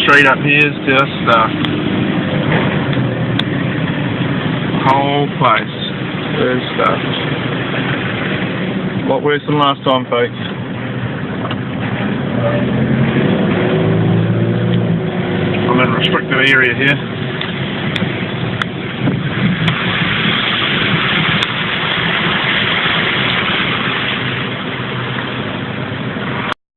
street up here is just whole place. Good stuff. A lot worse than last time, folks. I'm in a restricted area here.